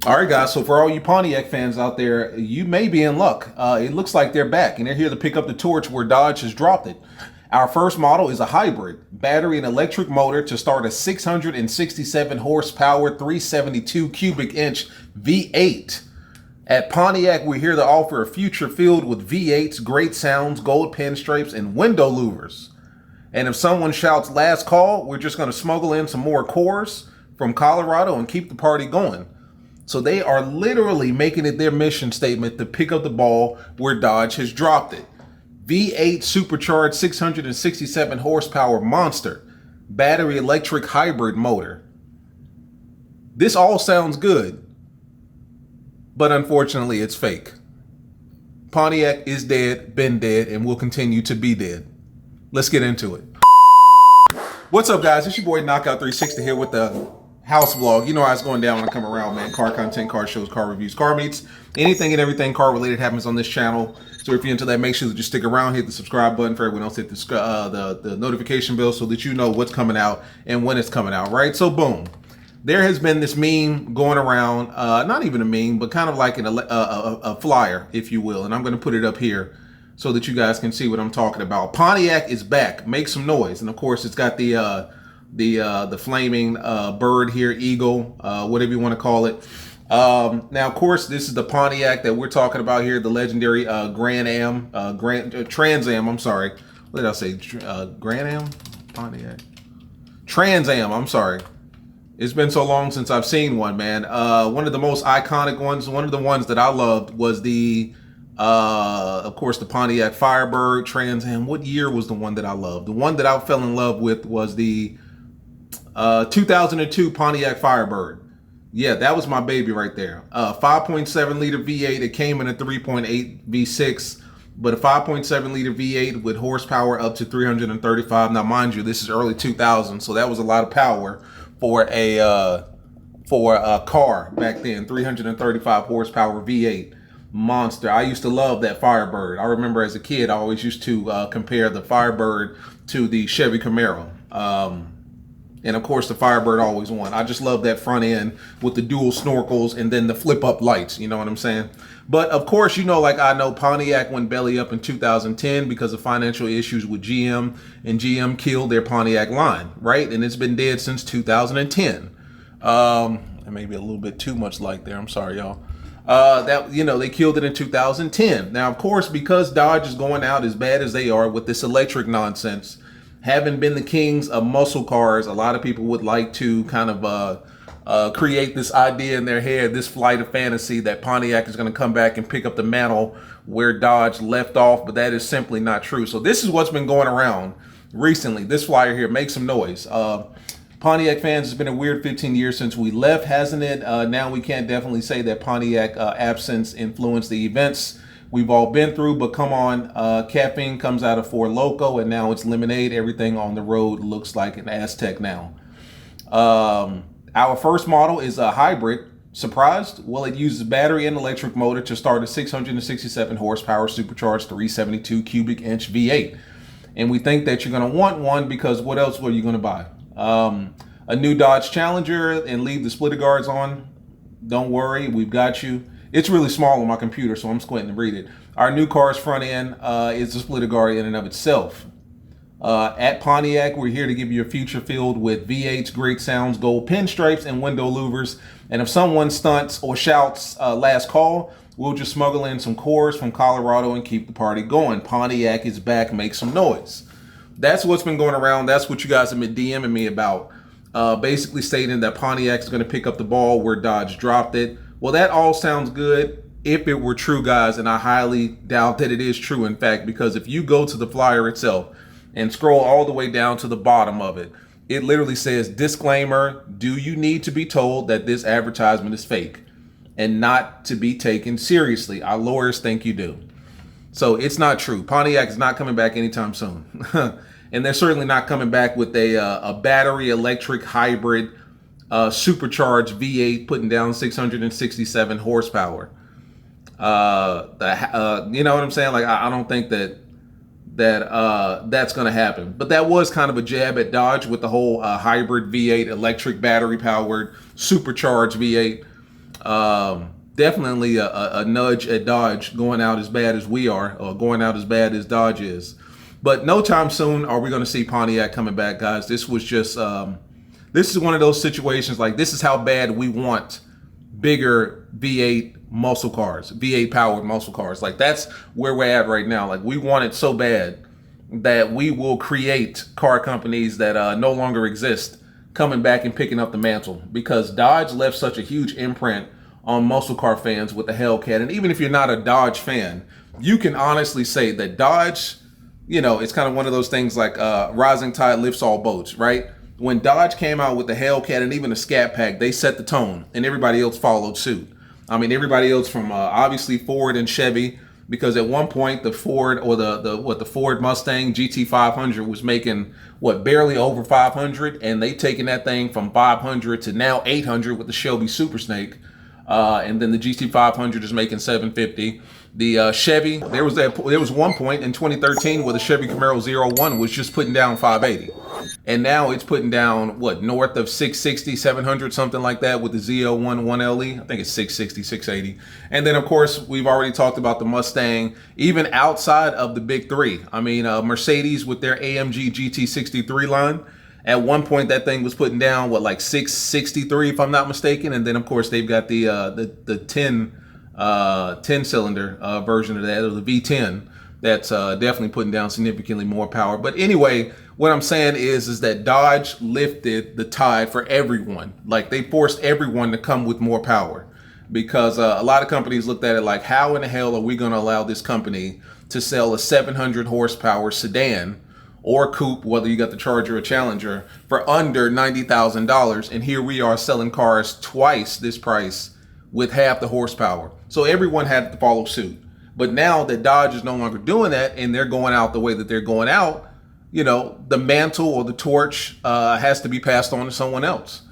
All right, guys. So for all you Pontiac fans out there, you may be in luck. It looks like they're back, and they're here to pick up the torch where Dodge has dropped it. Our first model is a hybrid, battery and electric motor to start a 667 horsepower, 372 cubic inch V8. At Pontiac, we're here to offer a future filled with V8s, great sounds, gold pinstripes, and window louvers. And if someone shouts last call, we're just going to smuggle in some more cores from Colorado and keep the party going. So they are literally making it their mission statement to pick up the ball where Dodge has dropped it. V8 supercharged 667 horsepower monster, battery electric hybrid motor. This all sounds good, but unfortunately it's fake. Pontiac is dead, been dead, and will continue to be dead. Let's get into it. What's up, guys? It's your boy Knockout 360 here with the house vlog. You know how it's going down when I come around, man. Car content, car shows, car reviews, car meets. Anything and everything car related happens on this channel. So if you're into that, make sure that you stick around, hit the subscribe button. For everyone else, hit the notification bell so that you know what's coming out and when it's coming out, right? So boom. There has been this meme going around, not even a meme, but kind of like a flyer, if you will. And I'm going to put it up here so that you guys can see what I'm talking about. Pontiac is back. Make some noise. And of course, it's got the flaming bird here, eagle, whatever you want to call it. Now, of course, this is the Pontiac that we're talking about here, the legendary Trans Am. I'm sorry. What did I say? Grand Am? Pontiac. Trans Am. I'm sorry. It's been so long since I've seen one, man. One of the most iconic ones, one of the ones that I loved was of course, the Pontiac Firebird, Trans Am. What year was the one that I loved? The one that I fell in love with was the 2002 Pontiac Firebird. Yeah, that was my baby right there. 5.7 liter V8. It came in a 3.8 V6, but a 5.7 liter V8 with horsepower up to 335. Now, mind you, this is early 2000, so that was a lot of power for a car back then. 335 horsepower V8 monster. I used to love that Firebird. I remember as a kid, I always used to compare the Firebird to the Chevy Camaro. And of course, the Firebird always won. I just love that front end with the dual snorkels and then the flip up lights. You know what I'm saying? But of course, you know, like I know Pontiac went belly up in 2010 because of financial issues with GM, and GM killed their Pontiac line, right? And it's been dead since 2010. And maybe a little bit too much light there. I'm sorry, y'all. They killed it in 2010. Now, of course, because Dodge is going out as bad as they are with this electric nonsense, having been the kings of muscle cars, a lot of people would like to kind of create this idea in their head, this flight of fantasy that Pontiac is going to come back and pick up the mantle where Dodge left off, but that is simply not true. So this is what's been going around recently. This flyer here, make some noise. Pontiac fans, it's been a weird 15 years since we left, hasn't it? Now we can't definitely say that Pontiac absence influenced the events we've all been through, but come on, caffeine comes out of Four Loko, and now it's lemonade. Everything on the road looks like an Aztec now. Our first model is a hybrid. Surprised? Well, it uses battery and electric motor to start a 667 horsepower supercharged 372 cubic inch V8. And we think that you're going to want one because what else were you going to buy? A new Dodge Challenger and leave the splitter guards on? Don't worry, we've got you. It's really small on my computer, so I'm squinting to read it. Our new car's front end is a splitter guard in and of itself. At Pontiac, we're here to give you a future filled with V8s, great sounds, gold pinstripes, and window louvers. And if someone stunts or shouts last call, we'll just smuggle in some cores from Colorado and keep the party going. Pontiac is back. Make some noise. That's what's been going around. That's what you guys have been DMing me about. Basically stating that Pontiac is going to pick up the ball where Dodge dropped it. Well, that all sounds good if it were true, guys, and I highly doubt that it is true, in fact, because if you go to the flyer itself and scroll all the way down to the bottom of it, it literally says, disclaimer, do you need to be told that this advertisement is fake and not to be taken seriously? Our lawyers think you do. So it's not true. Pontiac is not coming back anytime soon. And they're certainly not coming back with a battery electric hybrid supercharged V8 putting down 667 horsepower. You know what I'm saying? Like, I don't think that's going to happen. But that was kind of a jab at Dodge with the whole hybrid V8 electric battery powered supercharged V8. Definitely a nudge at Dodge going out as bad as we are, or going out as bad as Dodge is. But no time soon are we going to see Pontiac coming back, guys. This was just, this is one of those situations, like, this is how bad we want bigger V8 muscle cars, V8 powered muscle cars. Like, that's where we're at right now. Like, we want it so bad that we will create car companies that no longer exist coming back and picking up the mantle, because Dodge left such a huge imprint on muscle car fans with the Hellcat. And even if you're not a Dodge fan, you can honestly say that Dodge, you know, it's kind of one of those things like rising tide lifts all boats, right? When Dodge came out with the Hellcat and even the Scatpack, they set the tone and everybody else followed suit. I mean, everybody else from obviously Ford and Chevy, because at one point the Ford, or the Ford Mustang GT500 was making barely over 500, and they taken that thing from 500 to now 800 with the Shelby Super Snake. And then the GT500 is making 750. The Chevy, there was one point in 2013 where the Chevy Camaro 01 was just putting down 580. And now it's putting down, north of 660, 700, something like that, with the Z01 1LE. I think it's 660, 680. And then, of course, we've already talked about the Mustang, even outside of the big three. I mean, Mercedes with their AMG GT63 line. At one point, that thing was putting down, 663, if I'm not mistaken. And then, of course, they've got the 10 cylinder version of that, or the V10, that's definitely putting down significantly more power. But anyway, what I'm saying is that Dodge lifted the tide for everyone. Like, they forced everyone to come with more power, because a lot of companies looked at it like, how in the hell are we going to allow this company to sell a 700 horsepower sedan or coupe, whether you got the Charger or Challenger, for under $90,000, and here we are selling cars twice this price with half the horsepower. So everyone had to follow suit. But now that Dodge is no longer doing that, and they're going out the way that they're going out, you know, the mantle or the torch has to be passed on to someone else.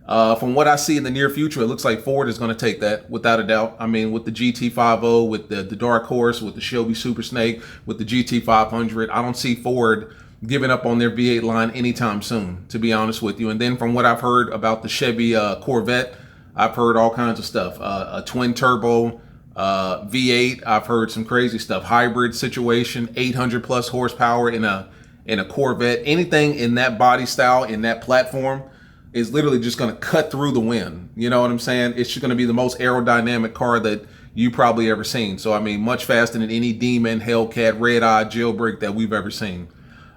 From what I see in the near future, it looks like Ford is going to take that without a doubt. I mean, with the GT50, with the Dark Horse, with the Shelby Super Snake, with the GT500, I don't see Ford giving up on their V8 line anytime soon, to be honest with you. And then from what I've heard about the Chevy Corvette, I've heard all kinds of stuff. A twin turbo V8. I've heard some crazy stuff. Hybrid situation, 800 plus horsepower in a Corvette. Anything in that body style, in that platform, is literally just going to cut through the wind. You know what I'm saying? It's just going to be the most aerodynamic car that you probably ever seen. So, I mean, much faster than any Demon, Hellcat, Red Eye, Jailbreak that we've ever seen.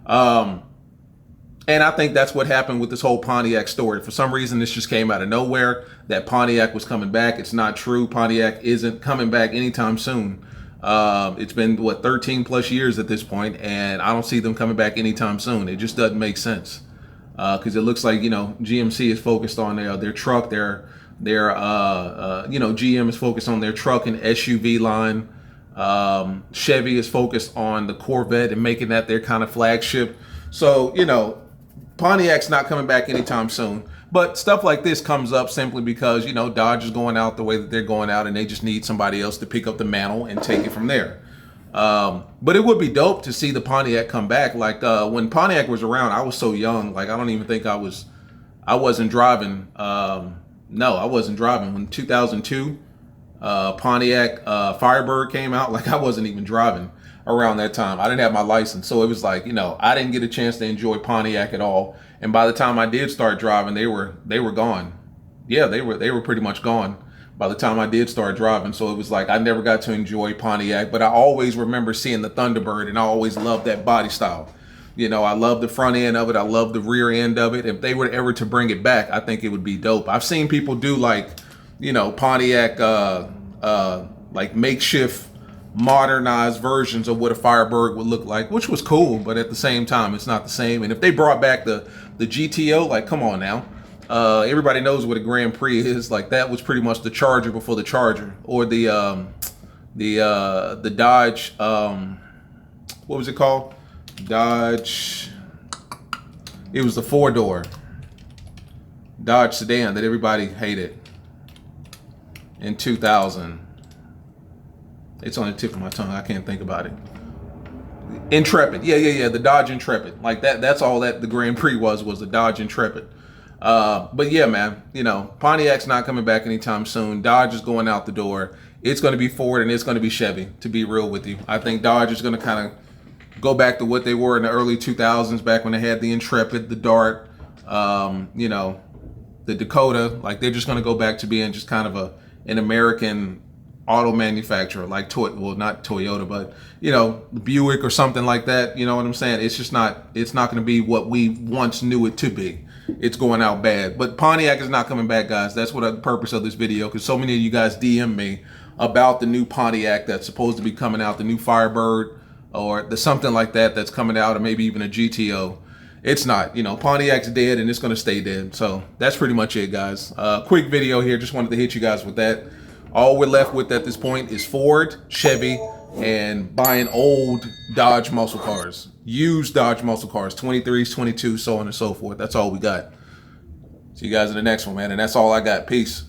And I think that's what happened with this whole Pontiac story. For some reason, this just came out of nowhere, that Pontiac was coming back. It's not true. Pontiac isn't coming back anytime soon. It's been, 13 plus years at this point, and I don't see them coming back anytime soon. It just doesn't make sense. Because it looks like, GMC is focused on their truck, GM is focused on their truck and SUV line. Chevy is focused on the Corvette and making that their kind of flagship. So, Pontiac's not coming back anytime soon. But stuff like this comes up simply because, Dodge is going out the way that they're going out, and they just need somebody else to pick up the mantle and take it from there. But it would be dope to see the Pontiac come back. Like, when Pontiac was around, I was so young. Like, I don't even think I wasn't driving. No, I wasn't driving. When 2002, Pontiac Firebird came out, like, I wasn't even driving around that time. I didn't have my license. So it was like, I didn't get a chance to enjoy Pontiac at all. And by the time I did start driving, they were gone. Yeah, they were pretty much gone by the time I did start driving. So it was like, I never got to enjoy Pontiac, but I always remember seeing the Thunderbird, and I always loved that body style. I love the front end of it. I love the rear end of it. If they were ever to bring it back, I think it would be dope. I've seen people do Pontiac, like makeshift modernized versions of what a Firebird would look like, which was cool, but at the same time, it's not the same. And if they brought back the GTO, like, come on now. Everybody knows what a Grand Prix is. Like, that was pretty much the Charger before the Charger, or the Dodge. What was it called? Dodge. It was the 4-door Dodge sedan that everybody hated in 2000. It's on the tip of my tongue. I can't think about it. Intrepid. Yeah. The Dodge Intrepid. Like that. That's all that the Grand Prix was the Dodge Intrepid. But yeah, man, you know, Pontiac's not coming back anytime soon. Dodge is going out the door. It's going to be Ford and it's going to be Chevy, to be real with you. I think Dodge is going to kind of go back to what they were in the early 2000s, back when they had the Intrepid, the Dart, you know, the Dakota. Like, they're just going to go back to being just kind of an American auto manufacturer, like well, not Toyota, but, you know, Buick or something like that. You know what I'm saying? It's just not, it's not going to be what we once knew it to be. It's going out bad. But Pontiac is not coming back, guys. That's what the purpose of this video, because so many of you guys DM me about the new Pontiac that's supposed to be coming out, the new Firebird or the something like that that's coming out, or maybe even a GTO. It's not. You know, Pontiac's dead and it's going to stay dead. So that's pretty much it, guys. Quick video here. Just wanted to hit you guys with that. All we're left with at this point is Ford, Chevy, and buying old Dodge muscle cars, used Dodge muscle cars, 23s, 22s, so on and so forth. That's all we got. See you guys in the next one, man. And that's all I got. Peace.